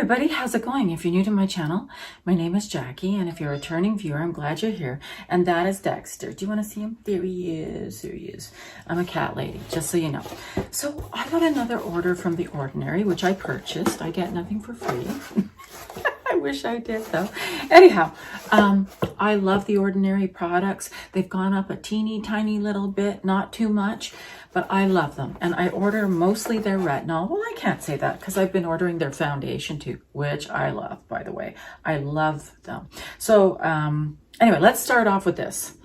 everybody, how's it going? If you're new to my channel, my name is Jackie, and if you're a returning viewer, I'm glad you're here. And that is Dexter. Do you want to see him? There he is. There he is. I'm a cat lady, just so you know. So I got another order from The Ordinary, which I purchased. I get nothing for free. I wish I did though. Anyhow, I love The Ordinary products. They've gone up a teeny tiny little bit, not too much, but I love them. And I order mostly their retinol. Well, I can't say that because I've been ordering their foundation too, which I love, by the way. I love them. So anyway, let's start off with this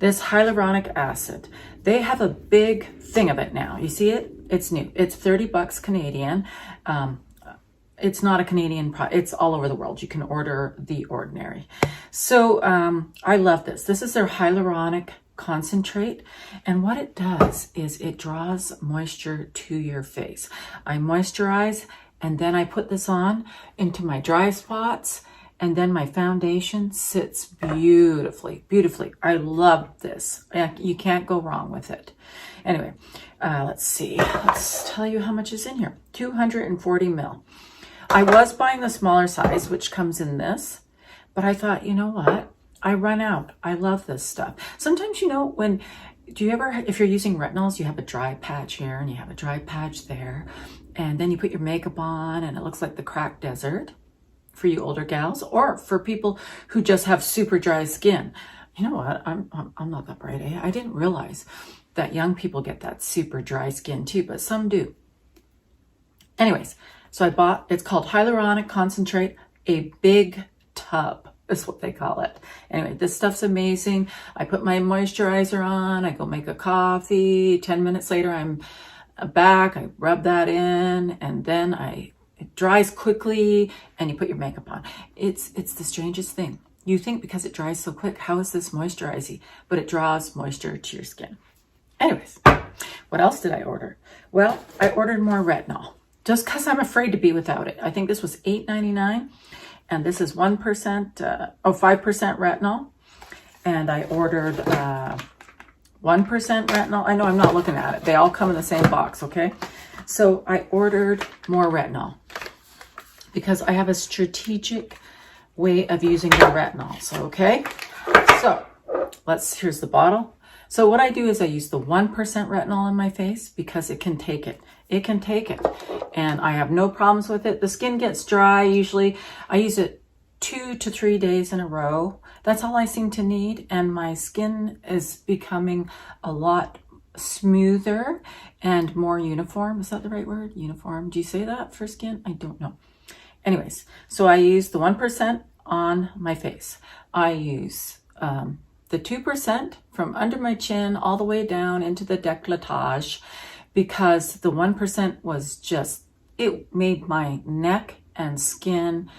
hyaluronic acid. They have a big thing of it now. You see it? It's new. It's 30 bucks Canadian. It's not a Canadian product. It's all over the world. You can order The Ordinary. So I love this. This is their hyaluronic concentrate. And what it does is it draws moisture to your face. I moisturize and then I put this on into my dry spots, and then my foundation sits beautifully, beautifully. I love this. You can't go wrong with it. Anyway, let's see. Let's tell you how much is in here. 240 ml. I was buying the smaller size, which comes in this, but I thought, you know what? I run out. I love this stuff. Sometimes, you know, if you're using retinols, you have a dry patch here and you have a dry patch there, and then you put your makeup on and it looks like the cracked desert for you older gals, or for people who just have super dry skin. You know what? I'm not that bright, eh? I didn't realize that young people get that super dry skin too, but some do. Anyways, so I bought, it's called Hyaluronic Concentrate, a big tub is what they call it. Anyway, this stuff's amazing. I put my moisturizer on, I go make a coffee. 10 minutes later, I'm back. I rub that in, and then it dries quickly, and you put your makeup on. It's the strangest thing. You think because it dries so quick, how is this moisturizing? But it draws moisture to your skin. Anyways, what else did I order? Well, I ordered more retinol, just because I'm afraid to be without it. I think this was $8.99, and this is 5% retinol. And I ordered 1% retinol. I know I'm not looking at it. They all come in the same box, okay? So I ordered more retinol because I have a strategic way of using the retinol. So, okay? So here's the bottle. So what I do is I use the 1% retinol on my face because it can take it. It can take it. And I have no problems with it. The skin gets dry usually. I use it 2 to 3 days in a row. That's all I seem to need. And my skin is becoming a lot smoother and more uniform. Is that the right word? Uniform. Do you say that for skin? I don't know. Anyways, so I use the 1% on my face. I use the 2% from under my chin all the way down into the décolletage, because the 1% was just, it made my neck skin,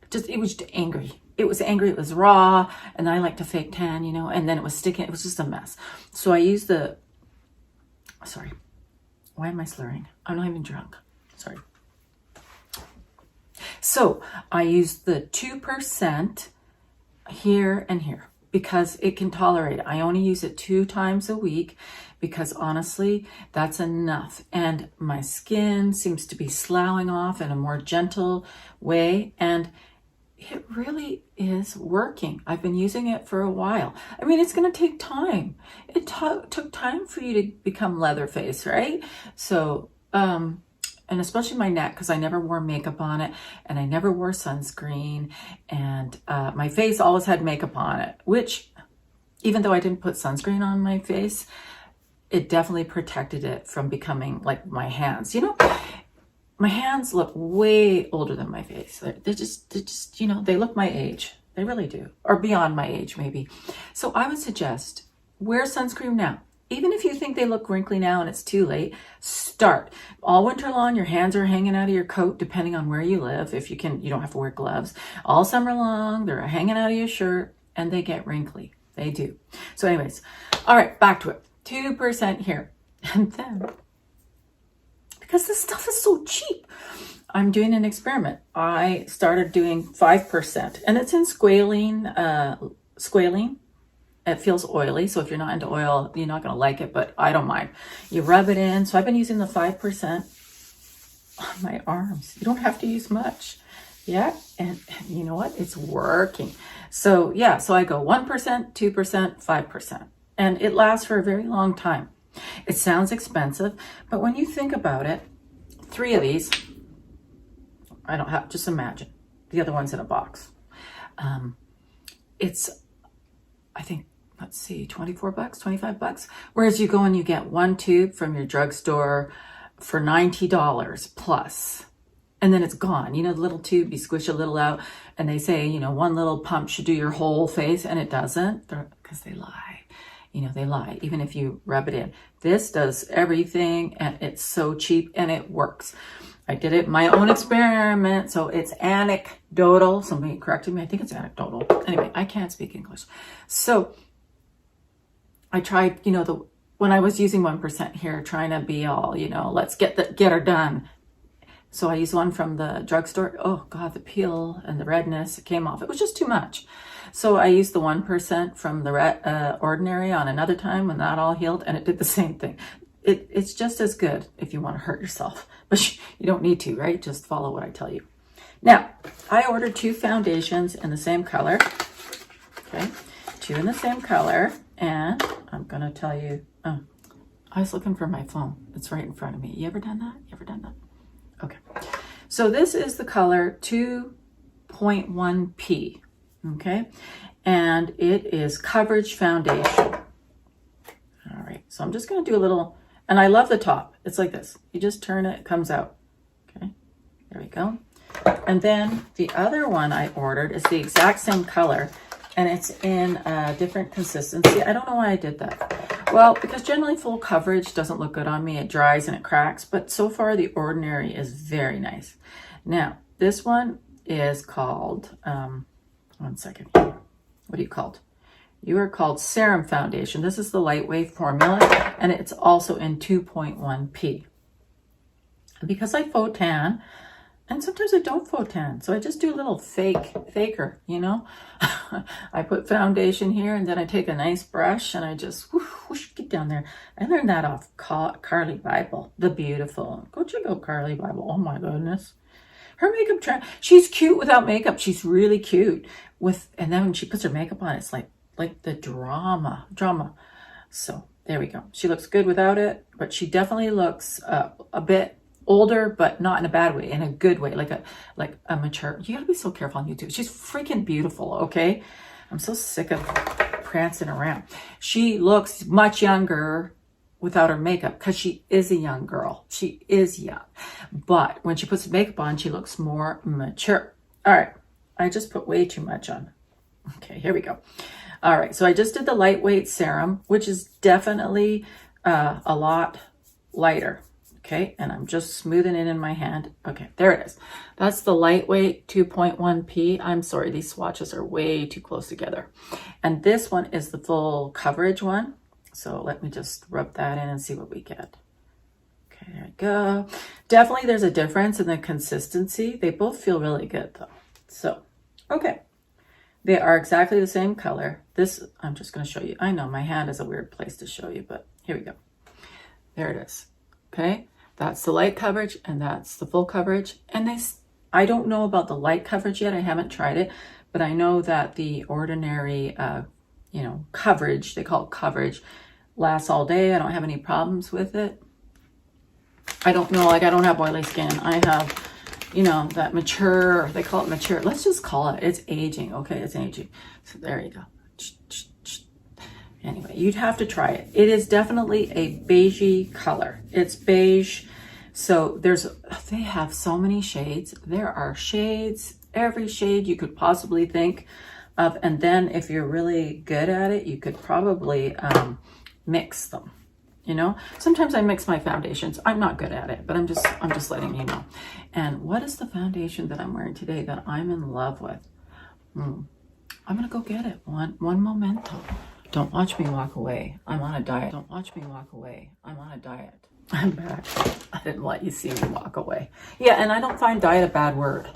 just, it was just angry. It was angry, it was raw, and I like to fake tan, you know, and then it was sticking, it was just a mess. So I used sorry, why am I slurring? I'm not even drunk, sorry. So I used the 2% here and here because it can tolerate it. I only use it 2 times a week because honestly, that's enough. And my skin seems to be sloughing off in a more gentle way, and it really is working. I've been using it for a while. I mean, it's going to take time. It took time for you to become Leatherface, right? So, and especially my neck, because I never wore makeup on it, and I never wore sunscreen, and my face always had makeup on it, which, even though I didn't put sunscreen on my face, it definitely protected it from becoming like my hands. You know, my hands look way older than my face. They're just, you know, they look my age. They really do, or beyond my age maybe. So I would suggest wear sunscreen now. Even if you think they look wrinkly now and it's too late, start. All winter long, your hands are hanging out of your coat, depending on where you live. If you can, you don't have to wear gloves. All summer long, they're hanging out of your shirt, and they get wrinkly. They do. So anyways, all right, back to it. 2% here. And then, because this stuff is so cheap, I'm doing an experiment. I started doing 5%, and it's in squalene. It feels oily, so if you're not into oil, you're not going to like it, but I don't mind. You rub it in. So I've been using the 5%, on my arms. You don't have to use much. Yeah, and you know what? It's working. So yeah, so I go 1%, 2%, 5%. And it lasts for a very long time. It sounds expensive, but when you think about it, 3 of these, I don't have, just imagine. The other one's in a box. It's, I think, let's see, 24 bucks, 25 bucks. Whereas you go and you get 1 tube from your drugstore for $90 plus. And then it's gone. You know, the little tube, you squish a little out and they say, you know, 1 little pump should do your whole face, and it doesn't, because they lie. You know, they lie, even if you rub it in. This does everything, and it's so cheap, and it works. I did it my own experiment, so it's anecdotal. Somebody corrected me. I think it's anecdotal. Anyway, I can't speak English. So I tried, you know, when I was using 1% here, trying to be all, you know, let's get her done. So I used one from the drugstore. Oh God, the peel and the redness, it came off. It was just too much. So I used the 1% from the Ordinary on another time when that all healed, and it did the same thing. It's just as good if you want to hurt yourself, but you don't need to, right? Just follow what I tell you. Now, I ordered 2 foundations in the same color. Okay, 2 in the same color, and I'm gonna tell you. Oh, I was looking for my phone. It's right in front of me. You ever done that? You ever done that? Okay, so this is the color 2.1P, okay, and it is coverage foundation. All right, so I'm just going to do a little, and I love the top. It's like this. You just turn it, it comes out. Okay, there we go. And then the other one I ordered is the exact same color, and it's in a different consistency. I don't know why I did that. Well, because generally full coverage doesn't look good on me. It dries and it cracks, but so far the Ordinary is very nice. Now, this one is called, 1 second. What are you called? You are called Serum Foundation. This is the lightweight formula, and it's also in 2.1P. Because I faux tan, and sometimes I don't faux tan, so I just do a little faker, you know. I put foundation here, and then I take a nice brush, and I just whoosh, get down there. I learned that off Carly Bible, the beautiful. Go check out Carly Bible. Oh my goodness, her makeup she's cute without makeup. She's really cute with, and then when she puts her makeup on, it's like the drama. So there we go. She looks good without it, but she definitely looks a bit older, but not in a bad way, in a good way, like a mature. You gotta be so careful on YouTube. She's freaking beautiful, okay? I'm so sick of prancing around. She looks much younger without her makeup, because she is a young girl. She is young. But when she puts makeup on, she looks more mature. All right, I just put way too much on. Okay, here we go. All right, so I just did the lightweight serum, which is definitely a lot lighter. Okay, and I'm just smoothing it in my hand. Okay, there it is. That's the lightweight 2.1P. I'm sorry, these swatches are way too close together. And this one is the full coverage one. So let me just rub that in and see what we get. Okay, there we go. Definitely there's a difference in the consistency. They both feel really good though. So, okay. They are exactly the same color. This, I'm just gonna show you. I know my hand is a weird place to show you, but here we go. There it is, okay? That's the light coverage, and that's the full coverage. And I don't know about the light coverage yet. I haven't tried it, but I know that the Ordinary, you know, coverage, they call it coverage, lasts all day. I don't have any problems with it. I don't know, like I don't have oily skin. I have, you know, that mature, they call it mature. Let's just call it, it's aging. Okay, it's aging. So there you go. Anyway, you'd have to try it. It is definitely a beigey color. It's beige. So they have so many shades. There are shades, every shade you could possibly think of. And then if you're really good at it, you could probably mix them. You know, sometimes I mix my foundations. I'm not good at it, but I'm just letting you know. And what is the foundation that I'm wearing today that I'm in love with? I'm gonna go get it. One memento. Don't watch me walk away. I'm on a diet. Don't watch me walk away. I'm on a diet. I'm back. I didn't let you see me walk away. Yeah, and I don't find diet a bad word.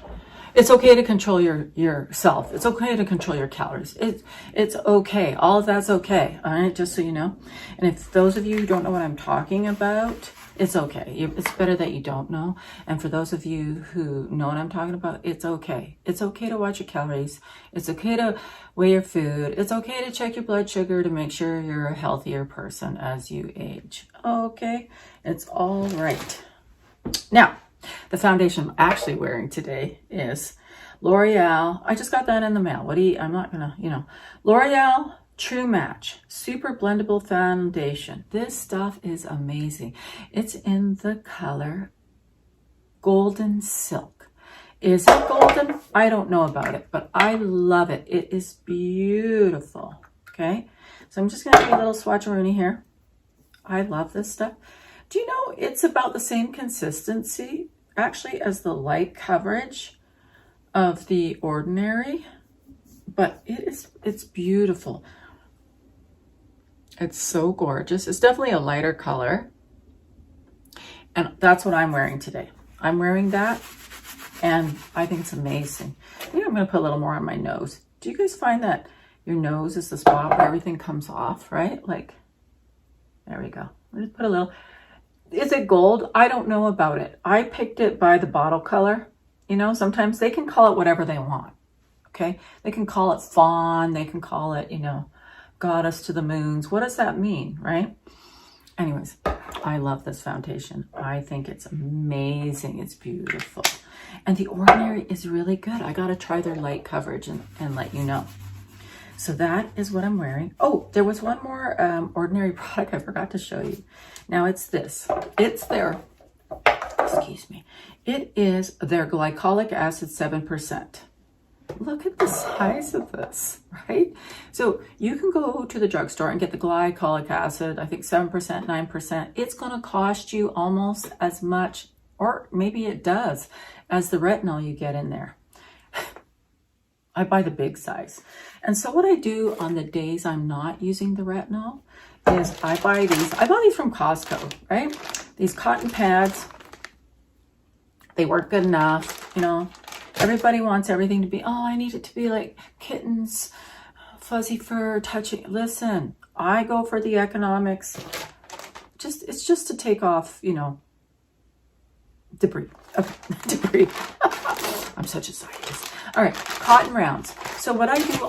It's okay to control yourself. It's okay to control your calories. It's okay. All of that's okay. All right, just so you know. And if those of you who don't know what I'm talking about, it's okay. It's better that you don't know. And for those of you who know what I'm talking about, it's okay. It's okay to watch your calories. It's okay to weigh your food. It's okay to check your blood sugar to make sure you're a healthier person as you age. Okay, it's all right. Now, the foundation I'm actually wearing today is L'Oreal. I just got that in the mail. I'm not gonna, L'Oreal True Match Super Blendable Foundation. This stuff is amazing. It's in the color Golden Silk. Is it golden? I don't know about it, but I love it. It is beautiful. Okay, so I'm just gonna do a little swatcheroonie here. I love this stuff. Do you know it's about the same consistency actually as the light coverage of the Ordinary, but it's beautiful. It's so gorgeous. It's definitely a lighter color, and that's what I'm wearing today. I'm wearing that, and I think it's amazing. I think I'm going to put a little more on my nose. Do you guys find that your nose is the spot where everything comes off, right? Like, there we go. I'm going to put a little. Is it gold? I don't know about it. I picked it by the bottle color. Sometimes they can call it whatever they want. Okay, they can call it fawn. They can call it, goddess to the moons. What does that mean, right? Anyways, I love this foundation. I think it's amazing. It's beautiful. And the Ordinary is really good. I got to try their light coverage and let you know. So that is what I'm wearing. Oh, there was one more Ordinary product I forgot to show you. Now it's this. It's their, excuse me. It is their Glycolic Acid 7%. Look at the size of this, right? So you can go to the drugstore and get the Glycolic Acid, I think 7%, 9%. It's going to cost you almost as much, or maybe it does, as the retinol you get in there. I buy the big size. And so what I do on the days I'm not using the retinol is I buy these from Costco, right? These cotton pads, they work good enough, Everybody wants everything to be, oh, I need it to be like kittens, fuzzy fur, touching. Listen, I go for the economics. It's just to take off, debris. Okay, debris. I'm such a scientist. All right, cotton rounds. So what I do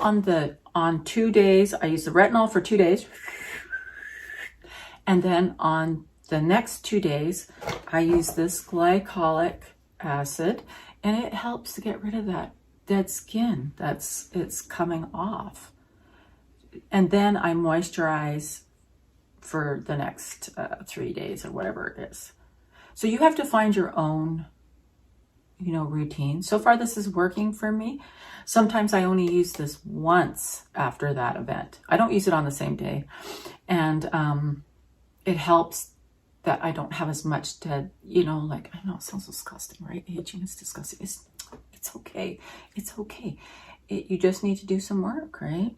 on 2 days, I use the retinol for 2 days. And then on the next 2 days, I use this glycolic acid, and it helps to get rid of that dead skin it's coming off. And then I moisturize for the next 3 days or whatever it is. So you have to find your own, routine. So far, this is working for me. Sometimes I only use this once after that event. I don't use it on the same day. And it helps that I don't have as much dead, I know it sounds disgusting, right? Aging is disgusting. It's okay. It's okay. You just need to do some work, right?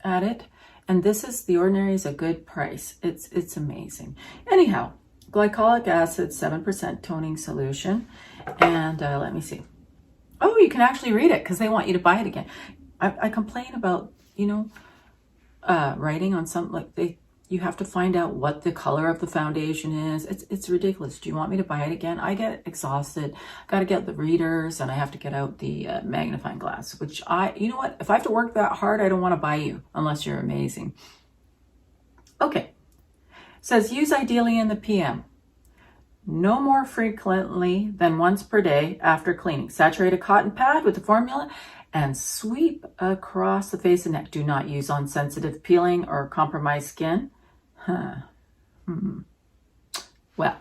At it. And the Ordinary is a good price. It's amazing. Anyhow, Glycolic Acid, 7% toning solution. And let me see. Oh, you can actually read it because they want you to buy it again. I complain about, writing on something you have to find out what the color of the foundation is. It's ridiculous. Do you want me to buy it again? I get exhausted. Got to get the readers, and I have to get out the magnifying glass, which you know what? If I have to work that hard, I don't want to buy you unless you're amazing. Okay. Says use ideally in the PM. No more frequently than once per day after cleaning. Saturate a cotton pad with the formula and sweep across the face and neck. Do not use on sensitive, peeling, or compromised skin. Well,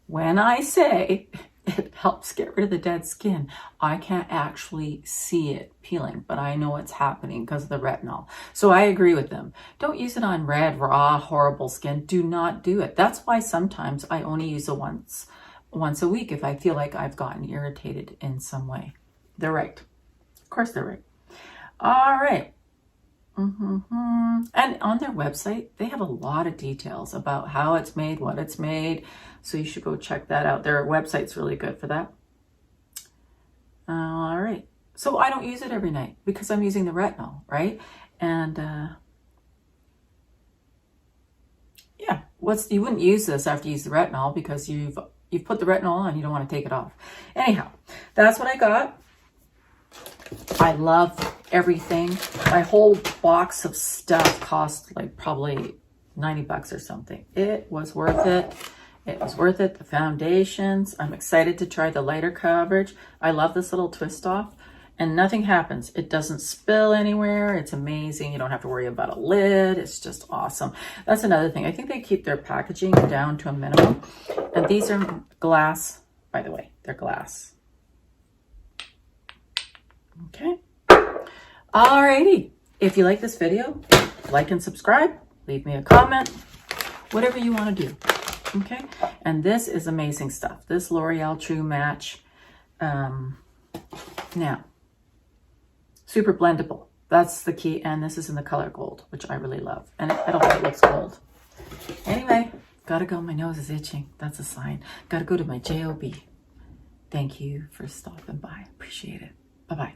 when I say it helps get rid of the dead skin, I can't actually see it peeling, but I know it's happening because of the retinol. So I agree with them. Don't use it on red, raw, horrible skin. Do not do it. That's why sometimes I only use it once a week if I feel like I've gotten irritated in some way. They're right. Of course they're right. All right. And on their website, they have a lot of details about how it's made, what it's made. So you should go check that out. Their website's really good for that. All right. So I don't use it every night because I'm using the retinol, right? And yeah, you wouldn't use this after you use the retinol because you've put the retinol on, you don't want to take it off. Anyhow, that's what I got. I love everything. My whole box of stuff cost like probably 90 bucks or something. It was worth it. It was worth it. The foundations. I'm excited to try the lighter coverage. I love this little twist off and nothing happens. It doesn't spill anywhere. It's amazing. You don't have to worry about a lid. It's just awesome. That's another thing. I think they keep their packaging down to a minimum. And these are glass, by the way. They're glass. Okay. Alrighty. If you like this video, like and subscribe. Leave me a comment. Whatever you want to do. Okay. And this is amazing stuff. This L'Oreal True Match. Now, super blendable. That's the key. And this is in the color gold, which I really love. And I don't think it looks gold. Anyway, gotta go. My nose is itching. That's a sign. Gotta go to my JOB. Thank you for stopping by. Appreciate it. Bye-bye.